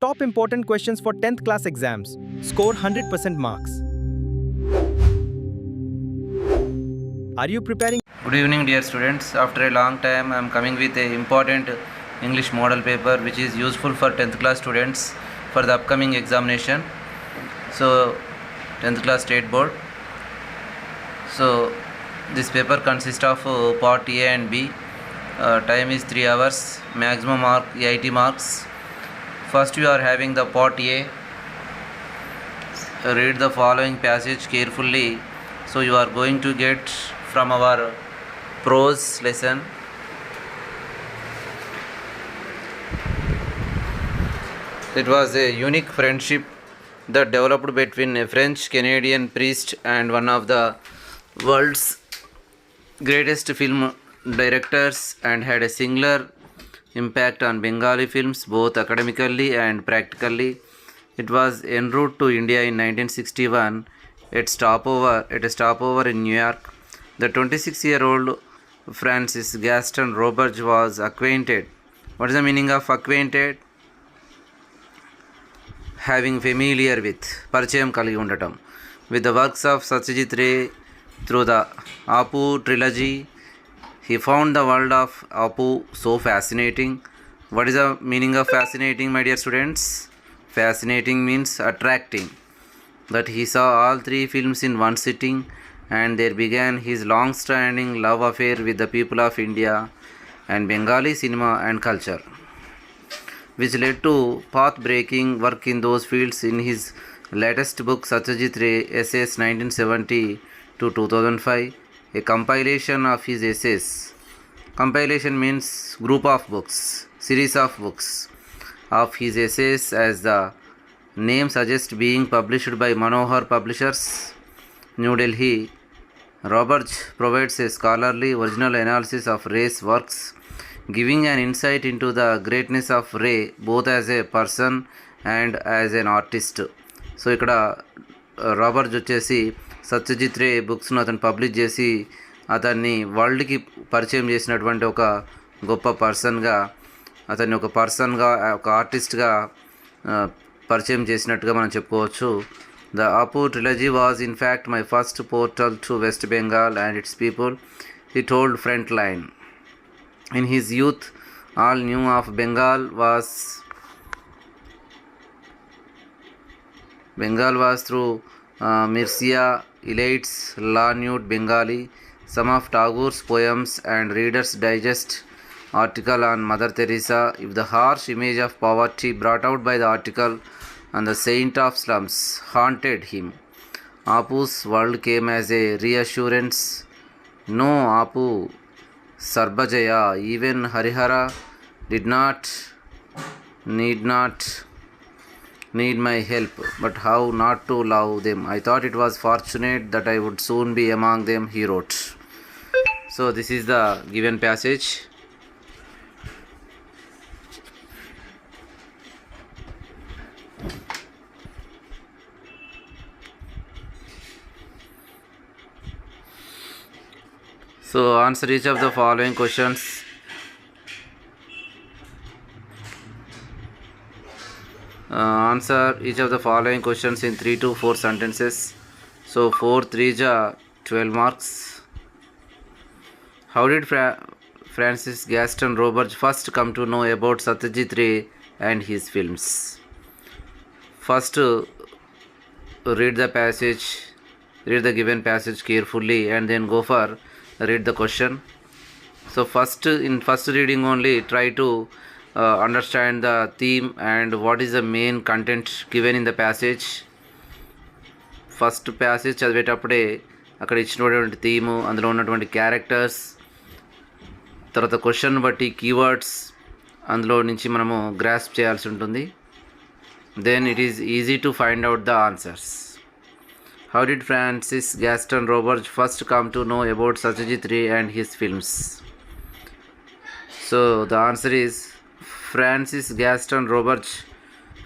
Top important questions for 10th class exams. Score 100% marks. Are you preparing? Good evening, dear students. After a long time, I am coming with a important English model paper which is useful for 10th class students for the upcoming examination. So, 10th class state board. So, this paper consists of part A and B. Time is 3 hours. Maximum mark 80 marks. First, we are having the part A. Read the following passage carefully. So, you are going to get from our prose lesson. It was a unique friendship that developed between a French Canadian priest and one of the world's greatest film directors, and had a singular impact on Bengali films both academically and practically. It was en route to India in 1961 at a stopover in New York. The 26-year-old Francis Gaston Roberge was acquainted. What is the meaning of acquainted? Having familiar with, పరిచయం కలిగి ఉండటం, with the works of Satyajit Ray through the Apu trilogy. He found the world of Apu so fascinating. What is the meaning of fascinating, my dear students? Fascinating means attracting. That he saw all three films in one sitting, and there began his long-standing love affair with the people of India and Bengali cinema and culture, which led to path-breaking work in those fields in his latest book Satyajit Ray Essays 1970 to 2005, a compilation of his essays. Compilation means group of books, series of books of his essays, as the name suggests, being published by Manohar Publishers, New Delhi. Roberge provides a scholarly original analysis of Ray's works, giving an insight into the greatness of Ray both as a person and as an artist. So ఇక్కడ రాబర్జ్ వచ్చేసి సత్యజిత్ రే బుక్స్ను అతను publish చేసి అతన్ని వరల్డ్కి పరిచయం చేసినటువంటి ఒక గొప్ప పర్సన్గా, అతన్ని ఒక ఆర్టిస్ట్గా పరిచయం చేసినట్టుగా మనం చెప్పుకోవచ్చు. The Apu trilogy was in fact my first portal to West Bengal and its people, he told Frontline. In his youth, all knew of Bengal was through Mircea Eliade's La Nude Bengali, some of Tagore's poems, and Reader's Digest article on Mother Teresa. If the harsh image of poverty brought out by the article and the saint of slums haunted him, Apu's world came as a reassurance. No, Apu Sarbajaya, even Harihara did not need my help, but how not to love them? I thought it was fortunate that I would soon be among them, he wrote. So this is the given passage. So answer each of the following questions. Answer each of the following questions in 3 to 4 sentences. So 4 3 12 marks. How did Francis Gaston Roberge first come to know about Satyajit Ray and his films? First, read the given passage carefully, and then go for read the question. So in first reading only, try to understand the theme and what is the main content given in the passage. First passage చదివేటప్పుడే అక్కడ ఇచ్చినటువంటి theme, అందులో ఉన్నటువంటి characters, తర్వాత question బట్టి keywords అందులో నుంచి మనము గ్రాస్ప్ చేయాల్సి ఉంటుంది. Then it is easy to find out the answers. How did Francis Gaston Roberge first come to know about Satyajit Ray and his films? So the answer is Francis Gaston Roberge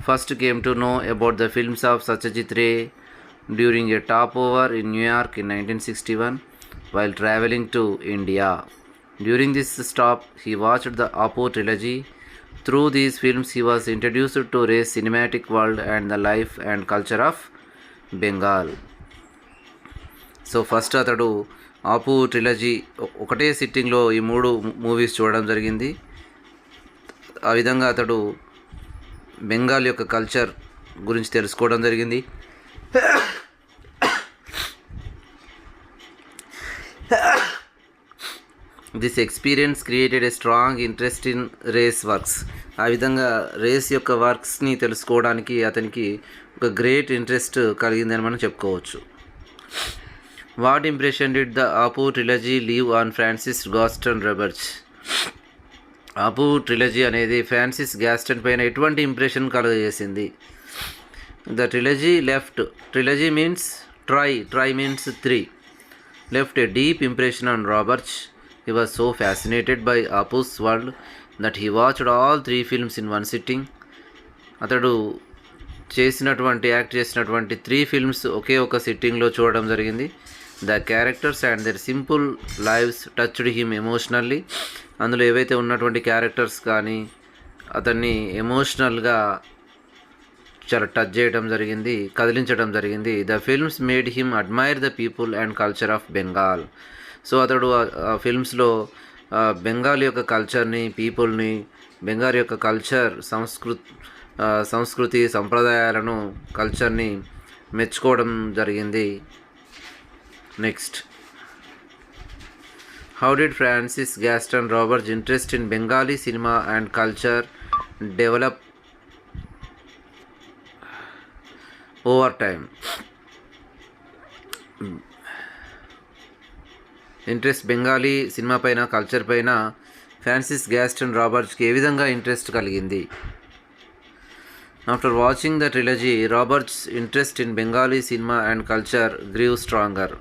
first came to know about the films of Satyajit Ray during a stopover in New York in 1961 while traveling to India. During this stop, he watched the Apu trilogy, Through these films, he was introduced to Ray's cinematic world and the life and culture of Bengal. So first అతడు ఆపు trilogy ఒకటే సిట్టింగ్లో ఈ 3 movies చూడడం జరిగింది. ఆ విధంగా అతడు బెంగాల్ యొక్క కల్చర్ గురించి తెలుసుకోవడం జరిగింది. This experience created a strong interest in Ray's works. ఆ విధంగా రేస్ యొక్క వర్క్స్ని తెలుసుకోవడానికి అతనికి ఒక గ్రేట్ ఇంట్రెస్ట్ కలిగిందని మనం చెప్పుకోవచ్చు. What impression did the Apu trilogy leave on Francis Gaston Roberge? Apu trilogy అనేది ఫ్రాన్సిస్ గాస్టన్ పైన ఎటువంటి ఇంప్రెషన్ కలుగజేసింది? The trilogy means tri means 3 left a deep impression on Roberts. He was so fascinated by Apu's world that he watched all 3 films in one sitting. అతడు act చేసినటువంటి 3 films ఒకే ఒక సిట్టింగ్లో చూడడం జరిగింది. The characters and their simple lives touched him emotionally. అందులో ఏవైతే ఉన్నటువంటి క్యారెక్టర్స్ కానీ అతన్ని ఎమోషనల్గా చాలా టచ్ చేయడం జరిగింది, కదిలించడం జరిగింది. The films made him admire the people and culture of Bengal. So అతడు ఆ ఫిల్మ్స్లో బెంగాల్ యొక్క కల్చర్ని, పీపుల్ని, బెంగాల్ యొక్క కల్చర్, సంస్కృతి సంప్రదాయాలను, కల్చర్ని మెచ్చుకోవడం జరిగింది. Next, how did Francis Gaston Roberge interest in Bengali cinema and culture develop over time? Interest Bengali cinema పైన, కల్చర్ పైన ఫ్రాన్సిస్ గాస్టన్ రాబర్ట్స్కి ఏ విధంగా ఇంట్రెస్ట్ కలిగింది? After watching the trilogy, Roberts interest in Bengali cinema and culture grew stronger.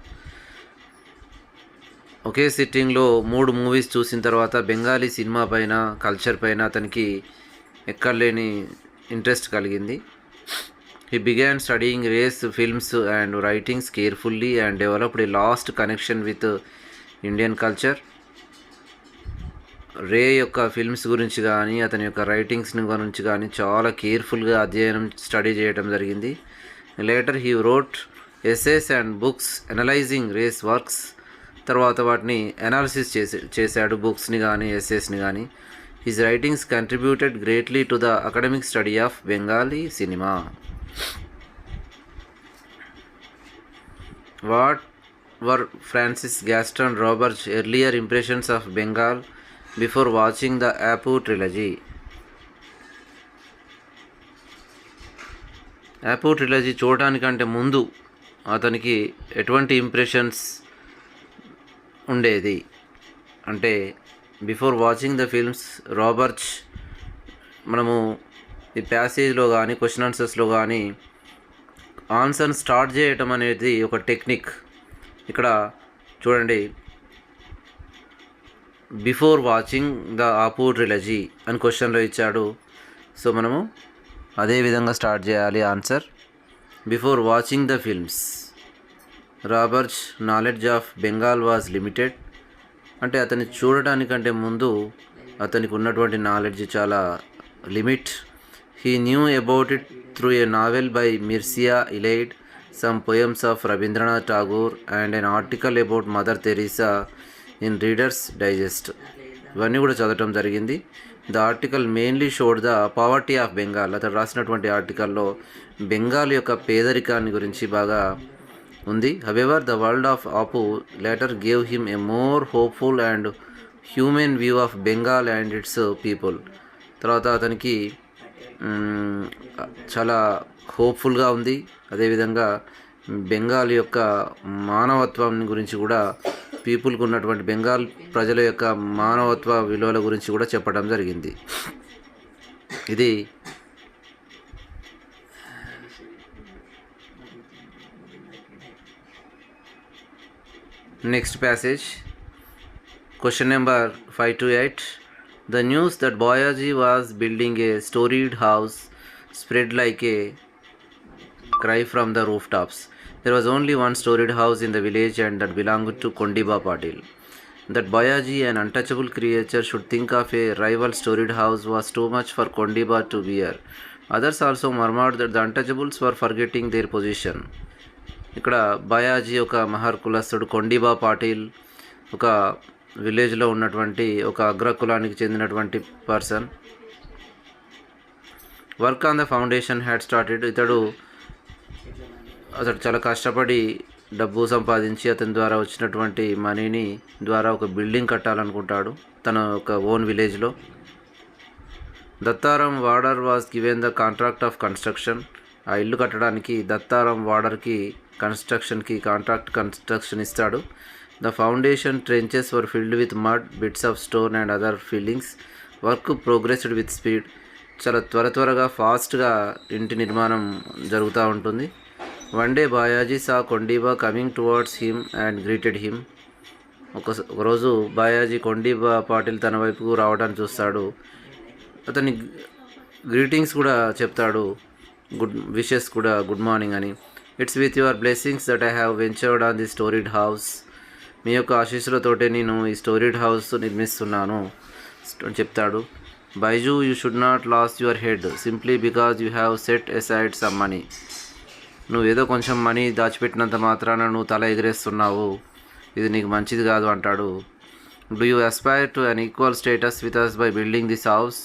ఒకే సిట్టింగ్లో 3 movies చూసిన తర్వాత బెంగాలీ సినిమా పైన, కల్చర్ పైన అతనికి ఎక్కడలేని ఇంట్రెస్ట్ కలిగింది. He began studying Ray's films and writings carefully and developed a lost connection with Indian culture. రే యొక్క ఫిల్మ్స్ గురించి కానీ, అతని యొక్క రైటింగ్స్ గురించి కానీ చాలా కేర్ఫుల్గా స్టడీ చేయడం జరిగింది. Later he wrote essays and books analysing Ray's works. తర్వాత వాటిని అనాలిసిస్ చేశాడు, బుక్స్ని కానీ, ఎస్సేస్ని కానీ. His writings contributed greatly to the academic study of Bengali cinema. What were Francis Gaston Roberts' earlier impressions of Bengal before watching the Apu trilogy? Apu trilogy చూడటానికంటే ముందు అతనికి ఎటువంటి ఇంప్రెషన్స్ ఉండేది అంటే, before watching the films Roberts, మనము ఈ ప్యాసేజ్లో కానీ, question ఆన్సర్స్లో కానీ ఆన్సర్ని స్టార్ట్ చేయటం అనేది ఒక టెక్నిక్. ఇక్కడ చూడండి, before watching the Apu trilogy అని క్వశ్చన్లో ఇచ్చాడు. సో మనము అదే విధంగా స్టార్ట్ చేయాలి answer. Before watching the films, Roberts knowledge of Bengal was limited. అంటే అతన్ని చూడటానికంటే ముందు అతనికి ఉన్నటువంటి నాలెడ్జ్ చాలా limit. He knew about it through a novel by Mircea Eliade, some poems of Rabindranath Tagore, and an article about Mother Teresa in Reader's Digest. ఇవన్నీ కూడా చదవటం జరిగింది. The article mainly showed the poverty of Bengal. అతను రాసినటువంటి ఆర్టికల్లో బెంగాల్ యొక్క పేదరికాన్ని గురించి బాగా ఉంది. హవెవర్ ద వరల్డ్ ఆఫ్ ఆపు later gave him a more hopeful and human view of Bengal and it's people. తర్వాత అతనికి చాలా హోప్ఫుల్గా ఉంది. అదేవిధంగా బెంగాల్ యొక్క మానవత్వం గురించి కూడా, పీపుల్కి ఉన్నటువంటి బెంగాల్ ప్రజల యొక్క మానవత్వ విలువల గురించి కూడా చెప్పడం జరిగింది. ఇది next passage, question number 5 to 8. The news that Boyaji was building a storied house spread like a cry from the rooftops. There was only one storied house in the village, and that belonged to Kondiba Patil. That Bayaji, an untouchable creature, should think of a rival storied house was too much for Kondiba to bear. Others also murmured that the untouchables were forgetting their position. ఇక్కడ బయాజీ ఒక మహర్ కులస్తుడు, కొండీబా పాటిల్ ఒక విలేజ్లో ఉన్నటువంటి ఒక అగ్రకులానికి చెందినటువంటి person. Work on the foundation had started. అతడు చాలా కష్టపడి డబ్బు సంపాదించి అతని ద్వారా వచ్చినటువంటి మనీని ద్వారా ఒక బిల్డింగ్ కట్టాలనుకుంటాడు తన ఒక ఓన్ విలేజ్లో. Dattaram Wadar was given the contract of construction. ఆ ఇల్లు కట్టడానికి దత్తారాం వాడర్కి కాంట్రాక్ట్ కన్స్ట్రక్షన్ ఇస్తాడు. The foundation trenches were filled with mud, bits of stone and other fillings. Work progressed with speed. చాలా త్వరగా ఫాస్ట్గా ఇంటి నిర్మాణం జరుగుతూ ఉంటుంది. One day Bayaji saw Kondiba coming towards him and greeted him. ఒకరోజు బాయాజీ కొండీబా పాటిల్ తన వైపుకు రావడానికి చూస్తాడు. అతని గ్రీటింగ్స్ కూడా చెప్తాడు, గుడ్ విషెస్ కూడా, గుడ్ మార్నింగ్ అని. It's with your blessings that I have ventured on the storied house. మీ యొక్క ఆశీస్సులతోటే నేను ఈ స్టోరీడ్ హౌస్ నిర్మిస్తున్నాను అని చెప్తాడు. Baiju, you should not lose your head simply because you have set aside some money. నువ్వేదో కొంచెం మనీ దాచిపెట్టినంత మాత్రాన నువ్వు తల ఎగిరేస్తున్నావు, ఇది నీకు మంచిది కాదు అంటాడు. Do you aspire to an equal status with us by building this house.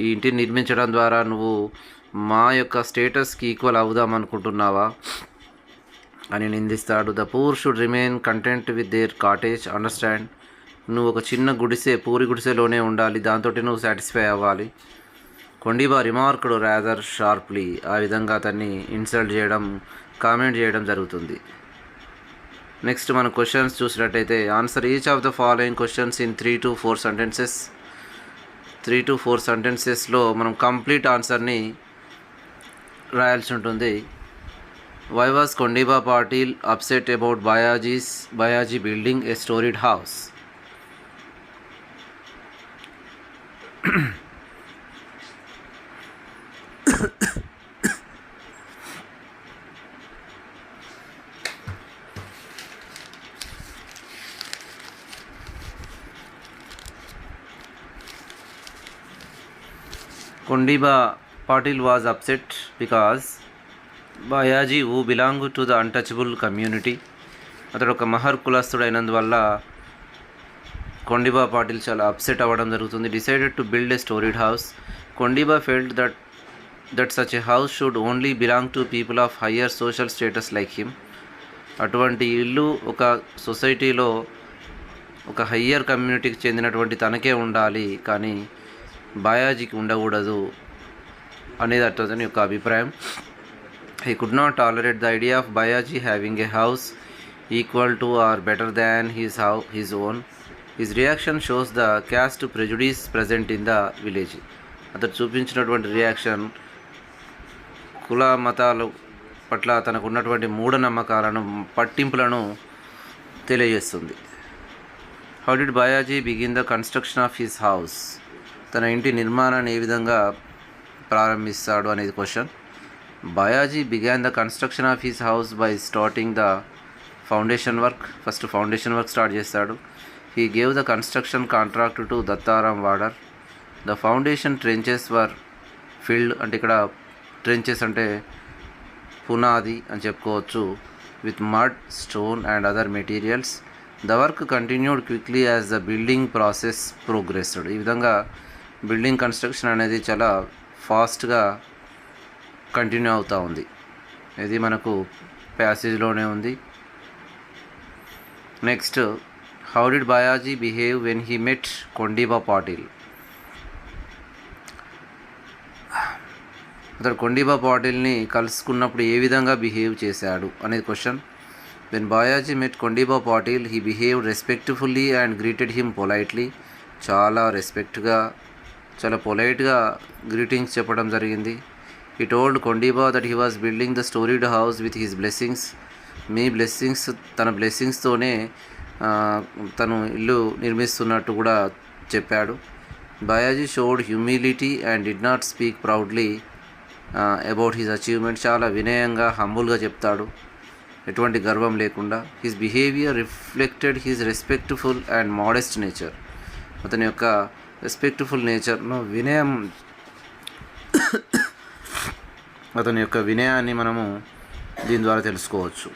ఈ ఇంటిని నిర్మించడం ద్వారా నువ్వు మా యొక్క స్టేటస్కి ఈక్వల్ అవుదాం అనుకుంటున్నావా అని నిందిస్తాడు. The poor should remain content with their cottage, understand. నువ్వు ఒక చిన్న పూరి గుడిసెలోనే ఉండాలి, దాంతో నువ్వు సాటిస్ఫై అవ్వాలి. కొండీబా రిమార్క్డ్ రాదర్ షార్ప్లీ. ఆ విధంగా అతన్ని ఇన్సల్ట్ చేయడం, కామెంట్ చేయడం జరుగుతుంది. నెక్స్ట్ మన క్వశ్చన్స్ చూసినట్టయితే, answer each of the following questions in 3 to 4 sentences. 3 to 4 sentencesలో మనం కంప్లీట్ ఆన్సర్ని రాయాల్సి ఉంటుంది. Why was Kondiba Patil upset about Bayaji building a storied house? Kondiba Patil was upset because Bayaji, who belonged to the untouchable community, అతడు ఒక మహర్ కులస్తుడు అయినందువల్ల కొండీబా పాటిల్ చాలా upset అవ్వడం జరుగుతుంది. Decided to build a storied house. Kondiba felt that such a house should only belong to people of higher social status like him. అటువంటి ఇల్లు ఒక సొసైటీలో ఒక హయ్యర్ కమ్యూనిటీకి చెందినటువంటి తనకే ఉండాలి, కానీ బాయాజీకి ఉండకూడదు అనేది అతని యొక్క అభిప్రాయం. He could not tolerate the idea of Bayaji having a house equal to or better than his own. His reaction shows the caste prejudice present in the village. అతడు చూపించినటువంటి రియాక్షన్ కుల మతాల పట్ల తనకు ఉన్నటువంటి మూఢనమ్మకాలను, పట్టింపులను తెలియజేస్తుంది. How did Bayaji begin the construction of his house? తన ఇంటి నిర్మాణాన్ని ఏ విధంగా ప్రారంభిస్తాడు అనేది question. Bayaji began the construction of his house by starting the foundation work. First foundation work start చేస్తాడు. He gave the construction contract to Dattaram Wadar. The foundation trenches were filled. అంటే ఇక్కడ ట్రెంచెస్ అంటే పునాది అని చెప్పుకోవచ్చు. With mud, stone and other materials. The work continued quickly as the building process progressed. ఈ విధంగా building construction అనేది చాలా ఫాస్ట్గా కంటిన్యూ అవుతూ ఉంది. ఇది మనకు ప్యాసేజ్లోనే ఉంది. Next, how did Bayaji behave when he met Kondiba Patil? అతడు కొండీబా పాటిల్ని కలుసుకున్నప్పుడు ఏ విధంగా బిహేవ్ చేశాడు అనేది question. When Bayaji met Kondiba Patil he behaved respectfully and greeted him politely. చాలా రెస్పెక్ట్గా, చాలా పొలైట్గా గ్రీటింగ్స్ చెప్పడం జరిగింది. He told Kondiba that he was building the storied house with his blessings. తన బ్లెస్సింగ్స్తోనే తను ఇల్లు నిర్మిస్తున్నట్టు కూడా చెప్పాడు. Bayaji showed humility and did not speak proudly about his achievement. చాలా వినయంగా, హంబుల్గా చెప్తాడు. ఎటువంటి గర్వం లేకుండా. His behaviour reflected his respectful and modest nature. అతని యొక్క రెస్పెక్ట్ఫుల్ నేచర్ను అతని యొక్క వినయాన్ని మనము దీని ద్వారా తెలుసుకోవచ్చు.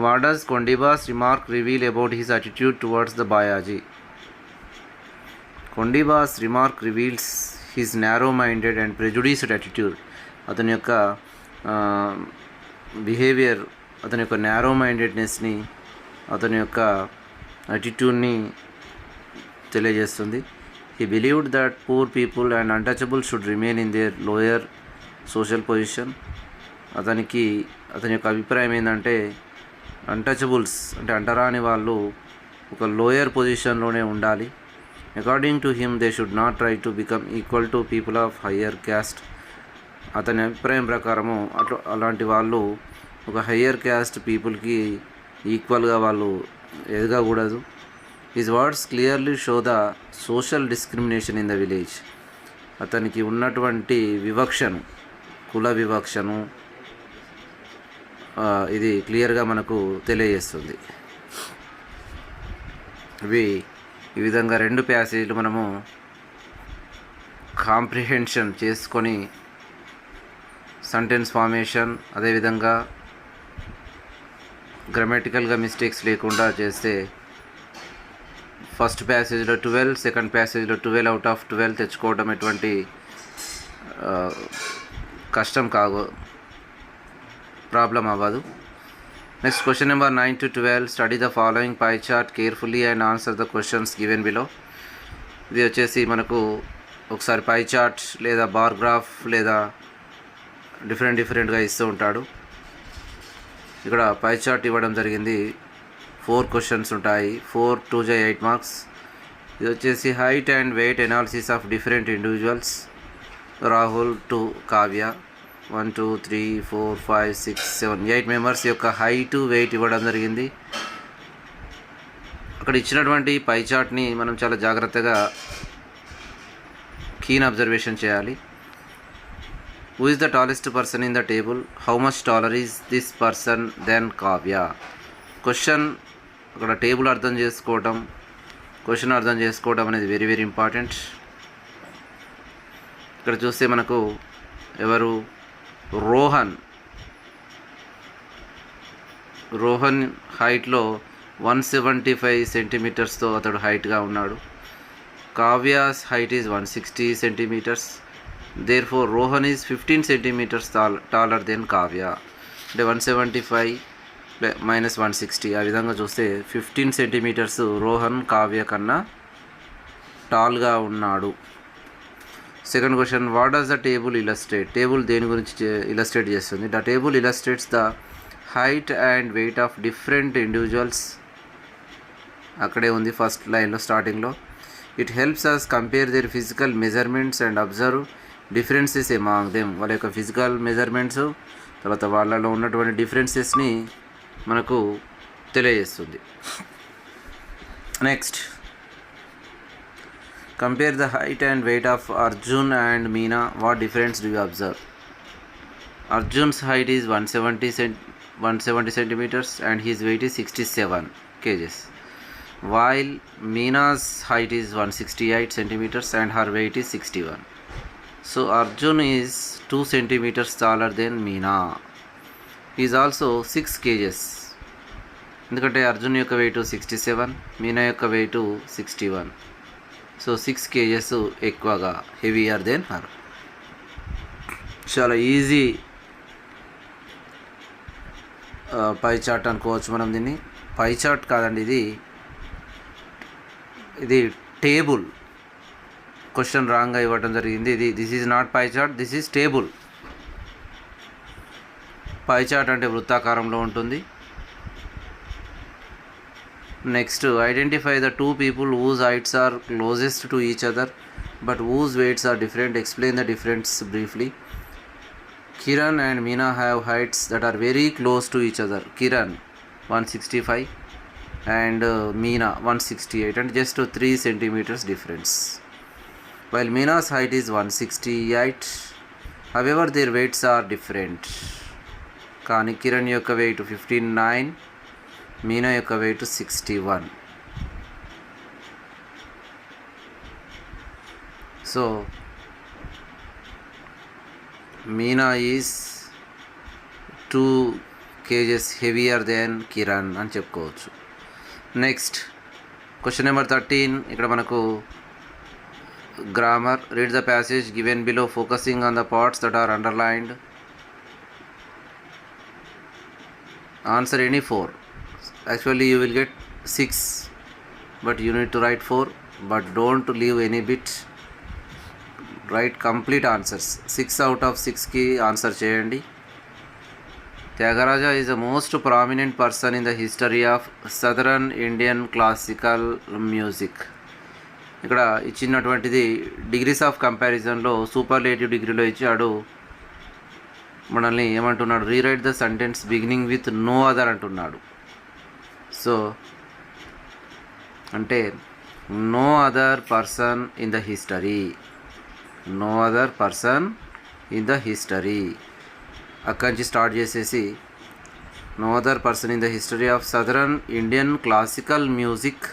What does Kondiba's remark reveal about his attitude towards the Bayaji? Kondiba's remark reveals his narrow minded and prejudiced attitude. అతని యొక్క బిహేవియర్, అతని యొక్క నారో మైండెడ్నెస్ని, అతని యొక్క అటిట్యూడ్ని తెలియజేస్తుంది. He believed that poor people and untouchables should remain in their lower social position. అతని యొక్క అభిప్రాయం ఏంటంటే అన్టచబుల్స్ అంటే అంటరాని వాళ్ళు ఒక లోయర్ పొజిషన్లోనే ఉండాలి. According to him they should not try to become equal to people of higher caste. అతని అభిప్రాయం ప్రకారము అలాంటి వాళ్ళు ఒక హయ్యర్ క్యాస్ట్ పీపుల్కి ఈక్వల్గా వాళ్ళు ఎదగకూడదు. His words clearly show the social discrimination in the village. అతనికి ఉన్నటువంటి వివక్షను, కుల వివక్షను ఇది క్లియర్గా మనకు తెలియజేస్తుంది. ఈ విధంగా రెండు ప్యాసేజ్లు మనము కాంప్రిహెన్షన్ చేసుకొని సెంటెన్స్ ఫార్మేషన్, అదేవిధంగా గ్రామటికల్గా మిస్టేక్స్ లేకుండా చేస్తే ఫస్ట్ ప్యాసేజ్లో 12, సెకండ్ ప్యాసేజ్లో 12 అవుట్ ఆఫ్ 12 తెచ్చుకోవడం ఎటువంటి కష్టం ప్రాబ్లం అవ్వదు. Next question number 9 to 12. Study the following pie chart carefully and answer the questions given below. ఇది వచ్చేసి మనకు ఒకసారి పై చార్ట్ లేదా బార్ గ్రాఫ్ లేదా డిఫరెంట్గా ఇస్తూ ఉంటాడు. ఇక్కడ పై చార్ట్ ఇవ్వడం జరిగింది. 4 క్వశ్చన్స్ ఉంటాయి. 4 2 8 మార్క్స్. ఇది వచ్చేసి height and weight analysis of different individuals. Rahul to Kavya 1 2 3 4 5 6 7 8 members యొక్క హైట్ వెయిట్ ఇవ్వడం జరిగింది. అక్కడ ఇచ్చినటువంటి పై చార్ట్ని మనం చాలా జాగ్రత్తగా కీన్ అబ్జర్వేషన్ చేయాలి. Who is the tallest person in the table? How much taller is this person then Kavya? Question అక్కడ టేబుల్ అర్థం చేసుకోవడం, క్వశ్చన్ అర్థం చేసుకోవడం అనేది వెరీ వెరీ ఇంపార్టెంట్. ఇక్కడ చూస్తే మనకు ఎవరు? రోహన్ హైట్లో 175 సెంటీమీటర్స్తో అతడు హైట్గా ఉన్నాడు. Kavya's height is 160 centimetres. Therefore Rohan is 15 centimetres taller then Kavya. అంటే 175 మైనస్ 160, ఆ విధంగా చూస్తే 15 సెంటీమీటర్స్ రోహన్ కావ్య కన్నా టాల్గా ఉన్నాడు. Second question, what does the table illustrate? Table దేని గురించి ఇలస్ట్రేట్ చేస్తుంది? The table illustrates the height and weight of different individuals. అక్కడే ఉంది ఫస్ట్ లైన్లో స్టార్టింగ్లో. It helps us compare their physical measurements and observe differences among them. వాళ్ళ యొక్క physical measurements, తర్వాత వాళ్ళలో ఉన్నటువంటి డిఫరెన్సెస్ని మనకు తెలియజేస్తుంది. Next, compare the height and weight of Arjun and Meena. What difference do you observe? Arjun's height is 170 centimeters and his weight is 67 kgs, while Meena's height is 168 centimeters and her weight is 61. So Arjun is 2 centimeters taller than Meena. He is also 6 kgs. ఎందుకంటే అర్జున్ యొక్క wait 67, Meena యొక్క weight 61. So 6 kgs ఎక్కువగా, heavier then her. చాలా easy pie chart అనుకోవచ్చు మనం దీన్ని. Pie chart కాదండి, ఇది టేబుల్. క్వశ్చన్ రాంగ్గా ఇవ్వడం జరిగింది. This is not pie chart, this is table. Pie chart అంటే వృత్తాకారంలో ఉంటుంది. Next, identify the 2 people whose heights are closest to each other but whose weights are different. Explain the difference briefly. Kiran and Meena have heights that are very close to each other. Kiran 165 and Meena 168, and just 3 centimeters difference. While Meena's height is 168, however their weights are different. కానీ కిరణ్ యొక్క wait 59, Meena యొక్క weight 61. So Meena is 2 kgs heavier then Kiran అని చెప్పుకోవచ్చు. Next question number 13. ఇక్కడ మనకు grammar. Read the passage given below focusing on the parts that are underlined. Answer any 4. Actually you will get 6, but you need to write 4, but don't leave any bit. Write complete answers. 6 out of 6 ki answer cheyandi. Tyagaraja is the most prominent person in the history of southern Indian classical music. ఇక్కడ ఇచ్చినటువంటిది degrees of కంపారిజన్లో superlative డిగ్రీలో ఇచ్చాడు. మనల్ని ఏమంటున్నాడు, rewrite the sentence beginning with no other అంటున్నాడు. So అంటే no other person in the history, no other person in the history అక్కడి నుంచి స్టార్ట్ చేసేసి no other person in the history of southern Indian classical music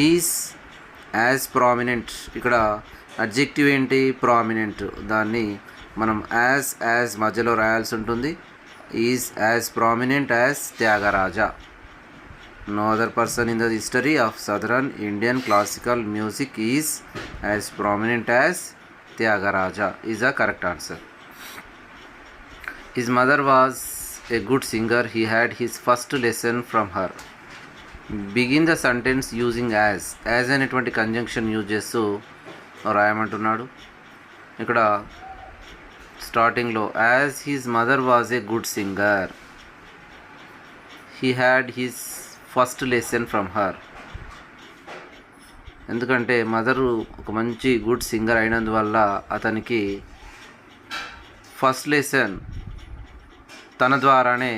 is as prominent. ఇక్కడ adjective ఏంటి, prominent. దాన్ని మనం as మధ్యలో రాయాల్సి ఉంటుంది. Is as prominent as Tyagaraja. No other person in the history of southern Indian classical music is as prominent as Tyagaraja is the correct answer. His mother was a good singer. He had his first lesson from her. Begin the sentence using as అనేటువంటి conjunction use చేస్తూ రాయమంటున్నాడు. ఇక్కడ స్టార్టింగ్లో as his mother was a good singer, he had his first lesson from her. ఎందుకంటే mother ఒక మంచి good singer అయినందువల్ల అతనికి first lesson తన ద్వారానే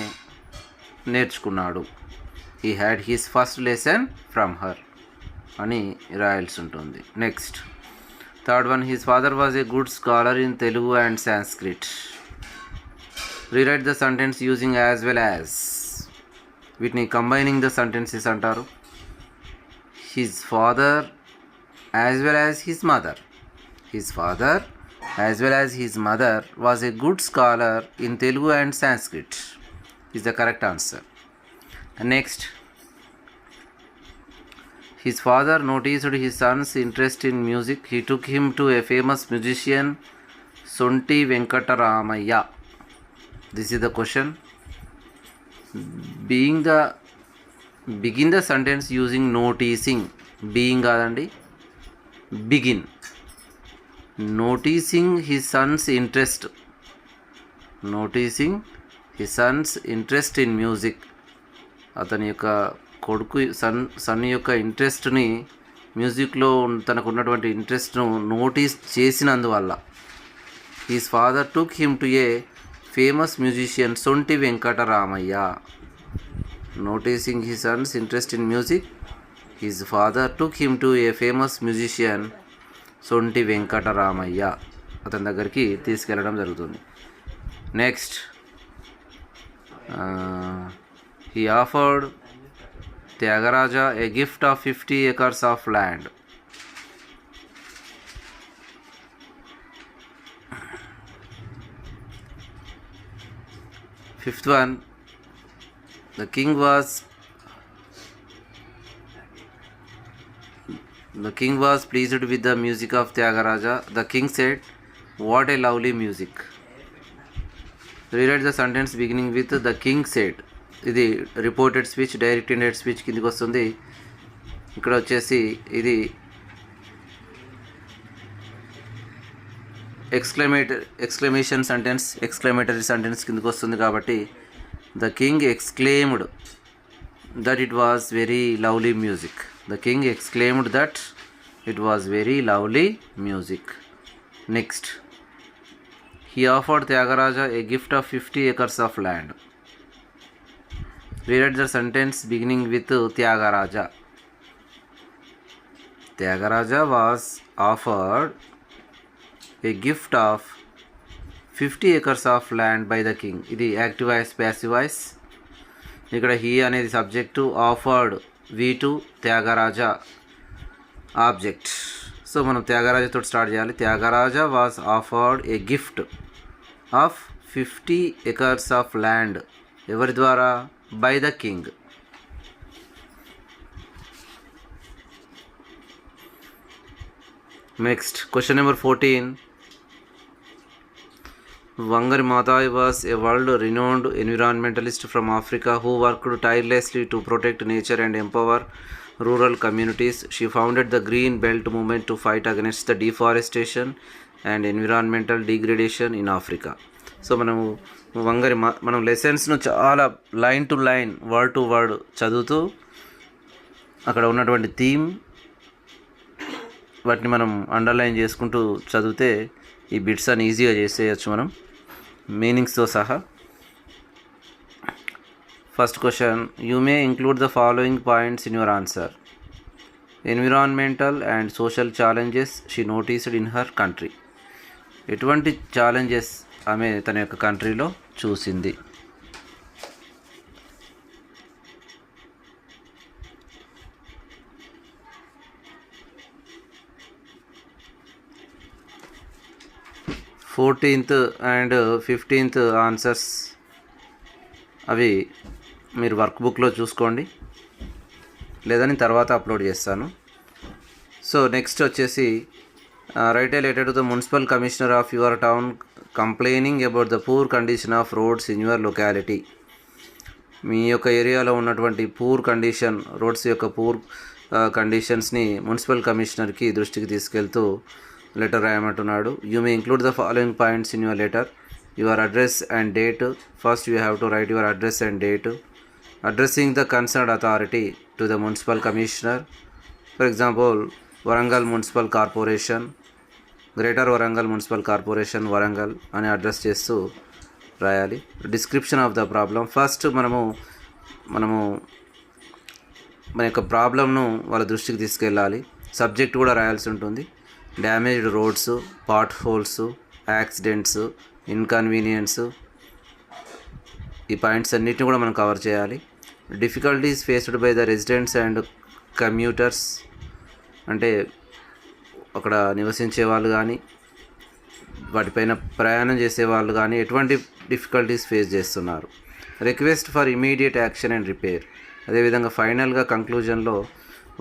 నేర్చుకున్నాడు. He had his first lesson from her అని రాయాల్సి ఉంటుంది. Next third one. His father was a good scholar in Telugu and Sanskrit. Rewrite the sentence using as well as. వీటిని కంబైనింగ్ ద సెంటెన్సెస్ అంటారు. His father as well as his mother. His father as well as his mother was a good scholar in Telugu and Sanskrit is the correct answer. Next his father noticed his son's interest in music. He took him to a famous musician, Sonti Venkataramaya. This is the question. Begin the sentence using noticing. Being కాదండి, begin. Noticing his son's interest. Noticing his son's interest in music. అతని యొక్క కొడుకు sun యొక్క ఇంట్రెస్ట్ని, మ్యూజిక్లో తనకు ఉన్నటువంటి ఇంట్రెస్ట్ను notice చేసినందువల్ల. His father took him to a famous musician Sonti Venkataramayya. Noticing his son's interest in music, his father took him to a famous musician Sonti Venkataramayya అతని దగ్గరికి తీసుకెళ్ళడం జరుగుతుంది. Next he offered Tyagaraja a gift of 50 acres of land. Fifth one. The king was pleased with the music of Tyagaraja. The king said, "What a lovely music." Rewrite the sentence beginning with the king said. ఇది reported speech, direct indirect speech కిందకి వస్తుంది. ఇక్కడ వచ్చేసి ఇది exclamation sentence, exclamatory sentence కిందకి వస్తుంది. కాబట్టి the king exclaimed that it was very lovely music. The king exclaimed that it was very lovely music. Next he offered Tyagaraja a gift of 50 acres of land. Rewrite the sentence beginning with Tyagaraja. Tyagaraja was offered a gift of 50 acres of land by the king. ఇది active voice, passive voice. ఇక్కడ he అనేది subject, offered వి2 Tyagaraja object. So మనం త్యాగరాజతో start చేయాలి. Tyagaraja was offered a gift of 50 acres of land. ఎవరి ద్వారా? By the king. Next question number 14. Wangari Maathai was a world-renowned environmentalist from Africa who worked tirelessly to protect nature and empower rural communities. She founded the Green Belt movement to fight against the deforestation and environmental degradation in Africa. So మనం లెసన్స్ను చాలా line to line, word to word చదువుతూ అక్కడ ఉన్నటువంటి theme వాటిని మనం underline చేసుకుంటూ చదివితే ఈ బిట్స్ అని ఈజీగా చేసేయచ్చు మనం, మీనింగ్స్తో సహా. First question, you may include the following points in your answer. Environmental and social challenges she noticed in her country. ఎటువంటి ఛాలెంజెస్ ఆమె తన యొక్క కంట్రీలో చూసింది? ఫోర్టీన్త్ అండ్ 15th ఆన్సర్స్ అవి మీరు వర్క్ బుక్లో చూసుకోండి, లేదా నేను తర్వాత అప్లోడ్ చేస్తాను. సో నెక్స్ట్ వచ్చేసి write a letter to the municipal commissioner of your town complaining about the poor condition of roads in your locality. మీ యొక్క ఏరియాలో ఉన్నటువంటి పూర్ కండిషన్, రోడ్స్ యొక్క పూర్ కండిషన్స్ని మున్సిపల్ కమిషనర్కి దృష్టికి తీసుకెళ్తూ లెటర్ రాయమంటున్నాడు. You may include the following points in your letter. Your address and date. First you have to write your address and date. Addressing the concerned authority to the municipal commissioner. For example Warangal municipal corporation, greater Warangal municipal corporation Warangal అని address చేస్తూ రాయాలి. Description of the problem. First మనము మన యొక్క ప్రాబ్లంను వాళ్ళ దృష్టికి తీసుకెళ్ళాలి. Subject కూడా రాయాల్సి ఉంటుంది. Damaged roads, potholes, accidents, inconvenience, ఈ పాయింట్స్ అన్నిటిని కూడా మనం కవర్ చేయాలి. Difficulties faced by the residents and commuters, అంటే అక్కడ నివసించే వాళ్ళు కానీ వాటిపైన ప్రయాణం చేసే వాళ్ళు కానీ ఎటువంటి డిఫికల్టీస్ ఫేస్ చేస్తున్నారు. Request for immediate action and repair. అదేవిధంగా ఫైనల్గా కంక్లూజన్లో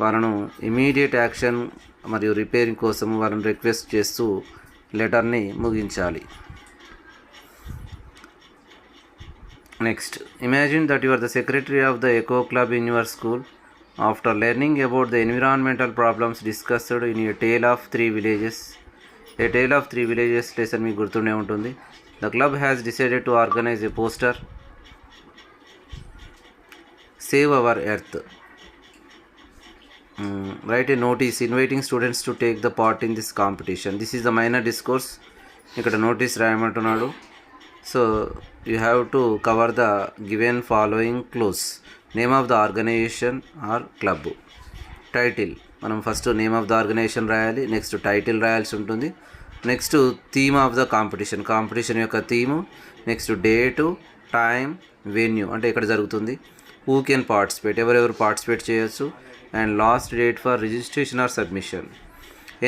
వాళ్ళను ఇమీడియట్ యాక్షన్ మరియు రిపేరింగ్ కోసం వాళ్ళని రిక్వెస్ట్ చేస్తూ లెటర్ని ముగించాలి. Next, imagine that you are the secretary of the eco club in your school. After learning about the environmental problems discussed in a tale of three villages, a tale of three villages lesson మీకు గుర్తుండే ఉంటుంది. The club has decided to organize a poster, Save Our Earth. Write a notice inviting students to take the part in this competition. This is the minor discourse. ఇక్కడ notice రాయమంటున్నాడు. So you have to cover the given following clues. Name of the organisation or club. Title, మనం first name of the organisation రాయాలి, next title రాయాల్సి ఉంటుంది. Next theme of the competition, competition యొక్క theme. Next date, time, venue, అంటే ఎక్కడ జరుగుతుంది. Who can participate, ఎవరెవరు participate చేయొచ్చు. And last date for registration or submission.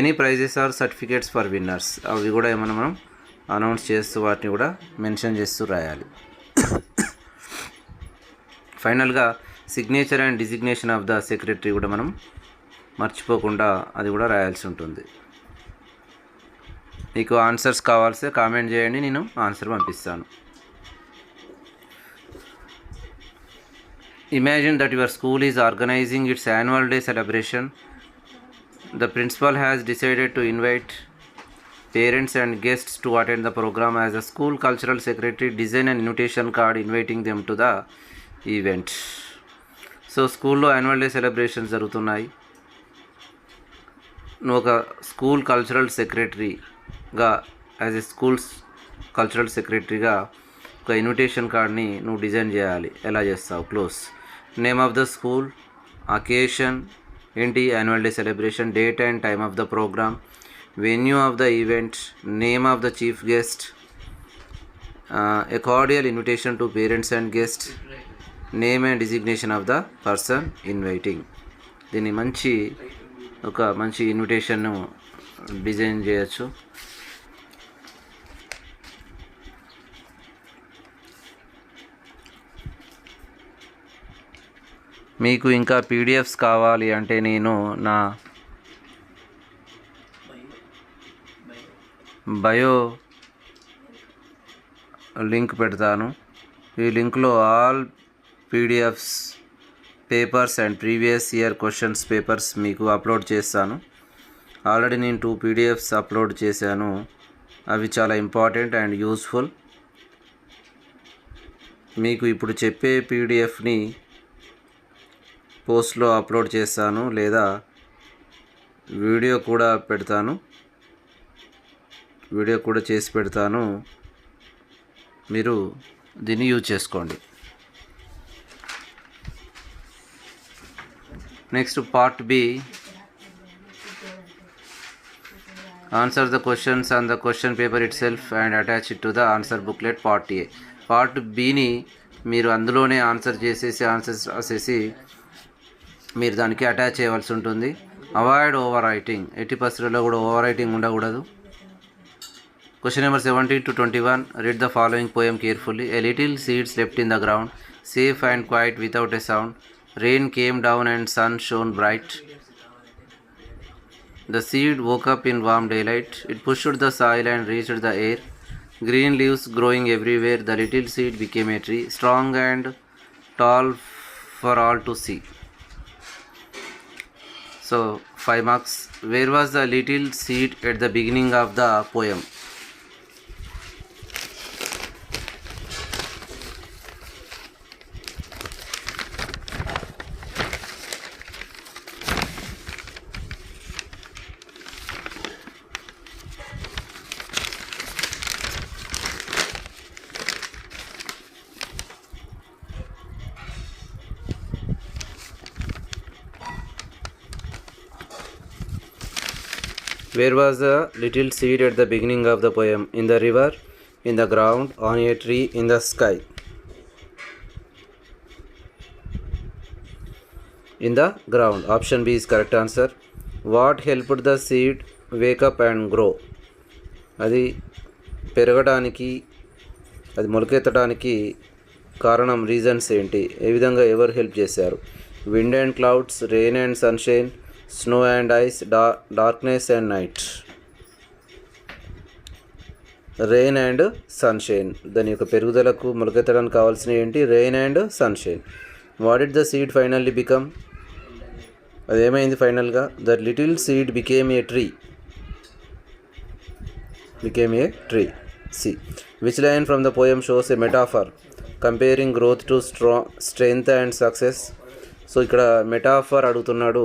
Any prizes or certificates for winners, అవి కూడా ఏమన్నా మనం అనౌన్స్ చేస్తూ వాటిని కూడా మెన్షన్ చేస్తూ రాయాలి. ఫైనల్గా signature and designation of the secretary కూడా మనం మర్చిపోకుండా అది కూడా రాయాల్సి ఉంటుంది. మీకు ఆన్సర్స్ కావాల్సి కామెంట్ చేయండి, నేను ఆన్సర్ పంపిస్తాను. Imagine that your school is organising it's annual day celebration. The principal has decided to invite parents and guests to attend the program. As a school cultural secretary, design an invitation card inviting them to the event. So స్కూల్లో annual day celebrations జరుగుతున్నాయి. నువ్వు ఒక school cultural సెక్రటరీగా, as a school's cultural సెక్రటరీగా ఒక invitation కార్డ్ని నువ్వు design చేయాలి. ఎలా చేస్తావు? Close. Name of the school, occasion ఏంటి, annual day celebration, date and time of the programme, venue of the event, name of the chief guest, A cordial invitation to parents and guests. Name and designation of the person inviting. దీన్ని మంచి ఇన్విటేషన్ను design చేయొచ్చు. మీకు ఇంకా PDFs కావాలి అంటే నేను నా bio link పెడతాను. ఈ లింక్లో all PDFs papers and previous year questions papers మీకు అప్లోడ్ చేస్తాను. ఆల్రెడీ నేను 2 పీడిఎఫ్స్ అప్లోడ్ చేశాను. అవి చాలా ఇంపార్టెంట్ అండ్ యూస్ఫుల్. మీకు ఇప్పుడు చెప్పే పీడిఎఫ్ని పోస్ట్లో అప్లోడ్ చేస్తాను, లేదా వీడియో కూడా చేసి పెడతాను. మీరు దీన్ని యూజ్ చేసుకోండి. Next part B. Answer the questions on the question paper itself and attach it to the answer booklet. Part A. Part బిని మీరు అందులోనే ఆన్సర్ రాసేసి మీరు దానికి అటాచ్ చేయవలసి ఉంటుంది. Avoid over writing. 80% కూడా ఓవర్ రైటింగ్ ఉండకూడదు. Question number 17 to 21. Read the following poem carefully. A little seed slept in the ground, safe and quiet without a sound. Rain came down and sun shone bright. The seed woke up in warm daylight. It pushed the soil and reached the air. Green leaves growing everywhere. The little seed became a tree, strong and tall for all to see. So 5 marks. Where was the little seed at the beginning of the poem? Where was the little seed at the beginning of the poem? In the river, in the ground, on a tree, in the sky. In the ground. Option B is correct answer. What helped the seed wake up and grow? అది పెరగడానికి, అది మొలకెత్తడానికి కారణం, reasons ఏంటి? ఏ విధంగా ఎవరు help చేశారు? Wind and clouds, rain and sunshine, snow and ice, darkness and night. Rain and sunshine. దాని యొక్క పెరుగుదలకు మొలకెత్తడానికి కావాల్సినవి ఏంటి? Rain and sunshine. What did the seed finally become? అదేమైంది ఫైనల్గా? The little seed became a tree. C. Which line from the poem shows a metaphor comparing growth to strength and success? So ఇక్కడ metaphor అడుగుతున్నాడు.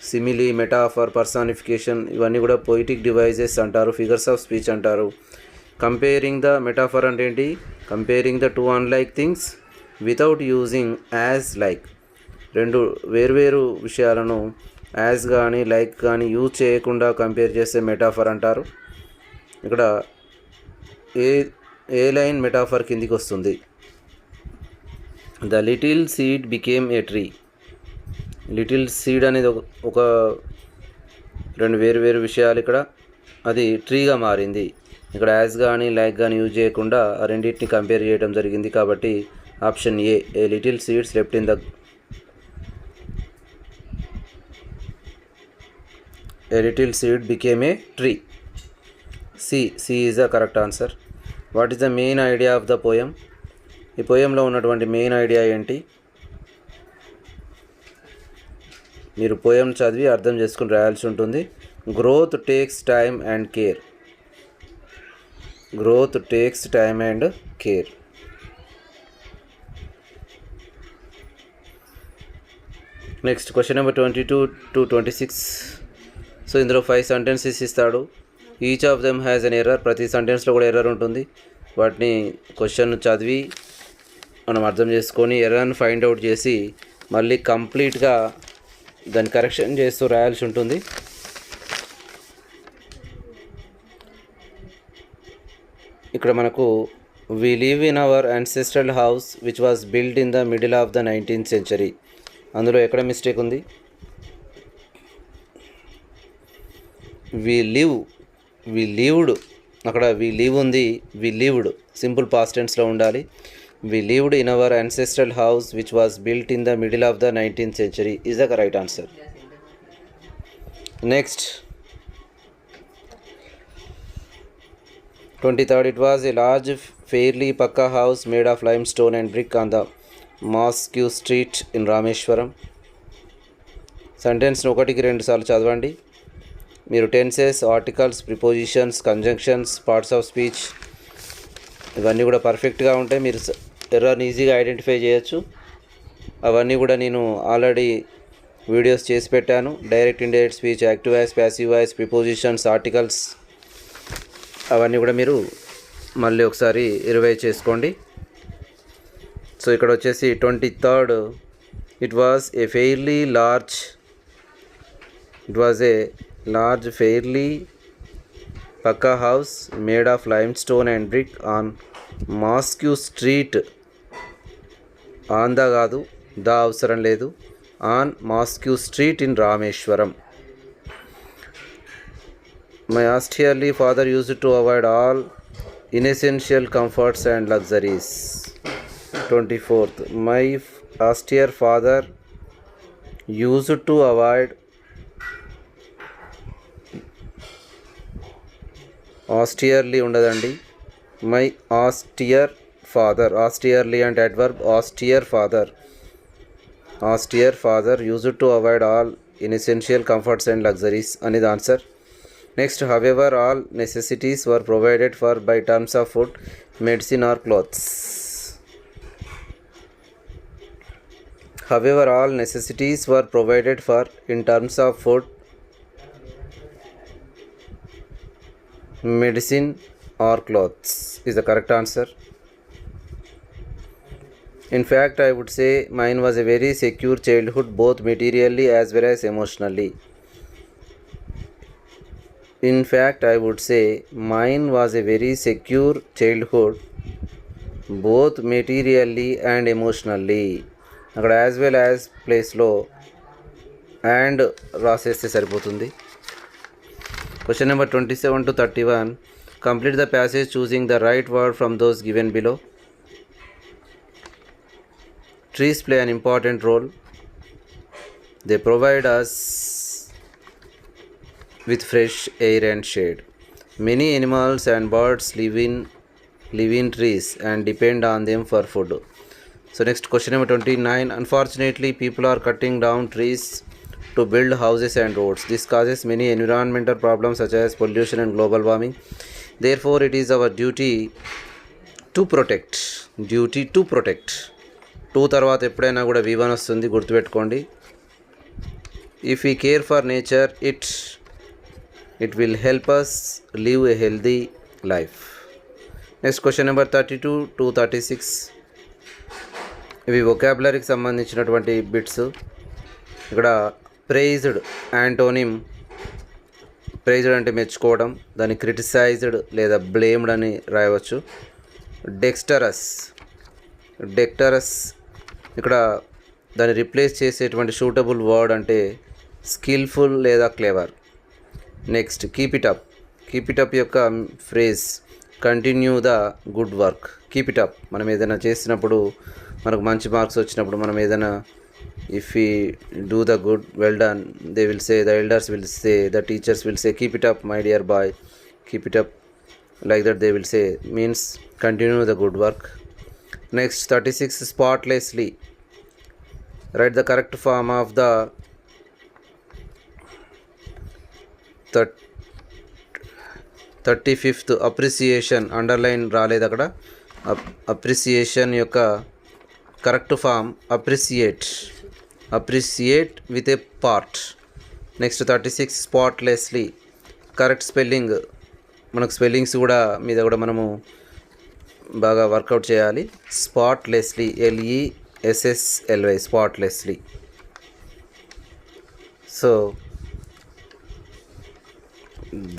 Simile, metaphor, personification ఇవన్నీ కూడా poetic devices అంటారు, figures of speech అంటారు. Comparing the metaphor అంటే ఏంటి? Comparing the two unlike things without using as like. రెండు వేర్వేరు విషయాలను యాజ్ కానీ లైక్ కానీ యూజ్ చేయకుండా కంపేర్ చేస్తే మెటాఫర్ అంటారు. ఇక్కడ ఏ లైన్ మెటాఫర్ కిందికి వస్తుంది? The little seed became a tree. Little seed అనేది ఒక రెండు వేరు విషయాలు. ఇక్కడ అది ట్రీగా మారింది. ఇక్కడ యాజ్ కానీ లైక్ కానీ యూజ్ చేయకుండా ఆ రెండింటిని కంపేర్ చేయడం జరిగింది. కాబట్టి option A, a little seed slept in the a little seed became a tree. C is the correct answer. What is the main idea of the poem? ఈ పోయంలో ఉన్నటువంటి మెయిన్ ఐడియా ఏంటి? మీరు పోయం చదివి అర్థం చేసుకుని రాయాల్సి ఉంటుంది. Growth takes time and care. Growth takes time and care. Next question number 22 to 26. So ఇందులో 5 సెంటెన్సెస్ ఇస్తాడు. Each of them has an error. ప్రతి సెంటెన్స్లో కూడా ఎర్రర్ ఉంటుంది. వాటిని క్వశ్చన్ చదివి మనం అర్థం చేసుకొని ఎర్రర్ని ఫైండ్ అవుట్ చేసి మళ్ళీ కంప్లీట్గా దాన్ని కరెక్షన్ చేస్తూ రాయాల్సి ఉంటుంది. ఇక్కడ మనకు We live in our ancestral house which was built in the middle of the 19th century. అందులో ఎక్కడ మిస్టేక్ ఉంది? వి లివ్డ్ అక్కడ వి లివ్ ఉంది, వి లివ్డ్ సింపుల్ పాస్ట్ టెన్స్లో ఉండాలి. We lived in our ancestral house which was built in the middle of the 19th century is the right answer. Next, 23rd, it was a large fairly pakka house made of limestone and brick on the Mosque Street in Rameshwaram. సెంటెన్స్ని ఒకటికి రెండు సార్లు చదవండి. మీరు tenses, articles, prepositions, conjunctions, parts of speech ఇవన్నీ కూడా పర్ఫెక్ట్గా ఉంటాయి. మీరు ఎర్రర్ని ఈజీగా ఐడెంటిఫై చేయొచ్చు. అవన్నీ కూడా నేను ఆల్రెడీ వీడియోస్ చేసి పెట్టాను. Direct, indirect speech, active voice, passive voice, prepositions, articles అవన్నీ కూడా మీరు మళ్ళీ ఒకసారి రివైజ్ చేసుకోండి. సో ఇక్కడ వచ్చేసి 23rd, it was a large fairly pucca house made of limestone and brick on mosque street. On the కాదు, ద అవసరం లేదు. On mosque street in Rameswaram. My austere father used to avoid all inessential comforts and luxuries. 24th, my austere father used to avoid austerely ఉండదండి. My austere father, austerely and adverb, austere father used to avoid all inessential comforts and luxuries అనేది answer. Next, however, all necessities were provided for by terms of food, medicine or clothes. However, all necessities were provided for in terms of food, medicine or clothes is the correct answer. In fact, I would say mine was a very secure childhood, both materially as well as emotionally. In fact, I would say mine was a very secure childhood, both materially and emotionally. అక్కడ as well as ప్లేస్లో and రాసేస్తే సరిపోతుంది. Question number 27 to 31. Complete the passage choosing the right word from those given below. Trees play an important role. They provide us with fresh air and shade. Many animals and birds live in trees and depend on them for food. So next, question number 29. Unfortunately, people are cutting down trees to build houses and roads. This causes many environmental problems such as pollution and global warming. Therefore, it is our duty to protect. Two తర్వాత ఎప్పుడైనా కూడా V1 వస్తుంది, గుర్తుపెట్టుకోండి. If we care for nature, it will help us live a healthy life. Next, question number 32 to 36. ఇవి వొకాబులరీకి సంబంధించినటువంటి bits. ఇక్కడ praised antonym. Praised అంటే మెచ్చుకోవడం, దాన్ని క్రిటిసైజ్డ్ లేదా బ్లేమ్డ్ అని రాయవచ్చు. డెక్స్టరస్ ఇక్కడ దాన్ని రిప్లేస్ చేసేటువంటి సూటబుల్ వర్డ్ అంటే స్కిల్ఫుల్ లేదా clever. Next, keep it up యొక్క phrase continue the good work. Keep it up, మనం ఏదైనా చేసినప్పుడు మనకు మంచి మార్క్స్ వచ్చినప్పుడు మనం ఏదైనా if we do the good, well done, they will say, the elders will say, the teachers will say keep it up my dear boy, keep it up, like that they will say, means continue the good work. Next, 36, spotlessly. Write the correct form of the 35th, appreciation. Underline రాలేదు అక్కడ. Appreciation యొక్క correct form appreciate with a part. Next 36, spotlessly. Correct spelling. మనకు spellings కూడా మీద కూడా మనము బాగా work out చేయాలి. Spotlessly, LESSLY, spotlessly. So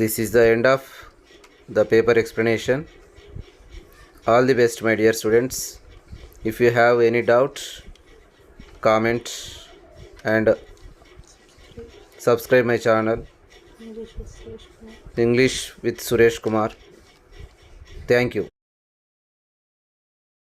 this is the end of the paper explanation. All the best, my dear students. If you have any doubt, comment and subscribe my channel English with Suresh Kumar. Thank you.